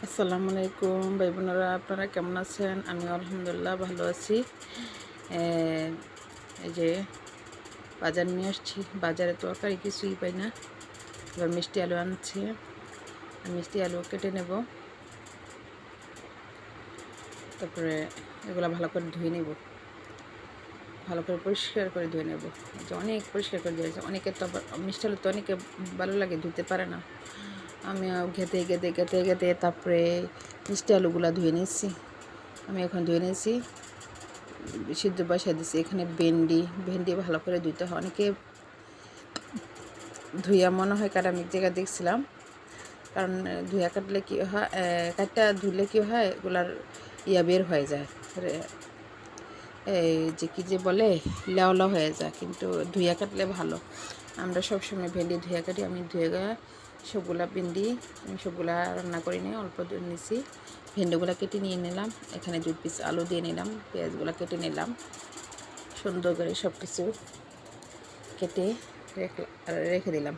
আসসালামু আলাইকুম ভাই বোনেরা, আপনারা কেমন আছেন? আমি আলহামদুলিল্লাহ ভালো আছি। এই যে বাজার নিয়ে আসছি, বাজারে তরকারি কিছুই পাই না। এবার মিষ্টি আলু আনছে, মিষ্টি আলু কেটে নেব, তারপরে এগুলো ভালো করে ধুয়ে নেব, ভালো করে পরিষ্কার করে ধুয়ে নেব। যে অনেক পরিষ্কার করে ধুয়েছে, অনেকে তো মিষ্টি আলু তো অনেকে ভালো লাগে, ধুতে পারে না। আমি ঘেঁটে ঘেঁটে ঘেঁটে ঘেঁটে তারপরে মিষ্টি আলুগুলো ধুয়ে নিয়েছি। আমি এখন ধুয়ে নিয়েছি, সিদ্ধ বসাই দিচ্ছি। এখানে ভেন্ডি ভালো করে ধুইতে হয়। অনেকে ধুইয়া মনে হয় কাটা, আমি এক জায়গায় দেখছিলাম। কারণ ধুইয়া কাটলে কী হয়, কাটটা ধুলে কী হয়, এগুলার বের হয়ে যায়, এই যে কী যে বলে, লেওলা হয়ে যায়। কিন্তু ধুইয়া কাটলে ভালো। আমরা সবসময় ভেন্ডি ধুইয়া কাটি। আমি ধুয়ে সবগুলা ভেন্ডি আমি সবগুলা রান্না করে নিয়ে অল্প দিয়ে নিয়েছি। ভেন্ডিগুলো কেটে নিয়ে নিলাম, এখানে 2 পিস আলু দিয়ে নিলাম, পেঁয়াজগুলো কেটে নিলাম, সুন্দর করে সব কিছু কেটে রেখে দিলাম।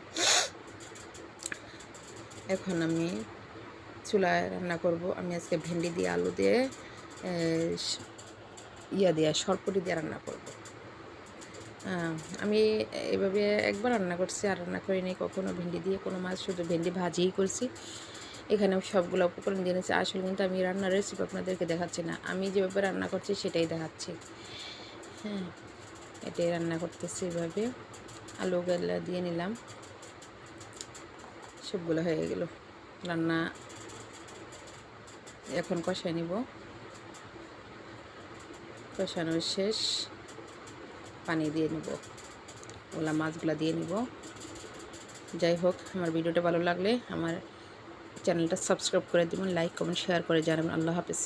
এখন আমি চুলায় রান্না করব। আমি আজকে ভেন্ডি দিয়ে আলু দিয়ে সরপুরি দিয়ে রান্না করব। আমি এভাবে একবার রান্না করছি, আর রান্না করিনি কখনো ভেন্ডি দিয়ে কোনো মাছ, শুধু ভেন্ডি ভাজিই করছি। এখানে সবগুলো উপকরণ দিয়ে নিয়েছি। আসলে কিন্তু আমি রান্নার রেসিপি আপনাদেরকে দেখাচ্ছি না, আমি যেভাবে রান্না করছি সেটাই দেখাচ্ছি। হ্যাঁ, এটাই রান্না করতেছি এভাবে। আলুগুলো দিয়ে নিলাম, সবগুলো হয়ে গেল রান্না। এখন কষাই নিব, কষানোর শেষ, পানি দিয়ে নিব, ওগুলা মাছগুলো দিয়ে নিব। যাই হোক, আমার ভিডিওটা ভালো লাগলে আমার চ্যানেলটা সাবস্ক্রাইব করে দেবেন, লাইক কমেন্ট শেয়ার করে জানাবেন। আল্লাহ হাফেজ।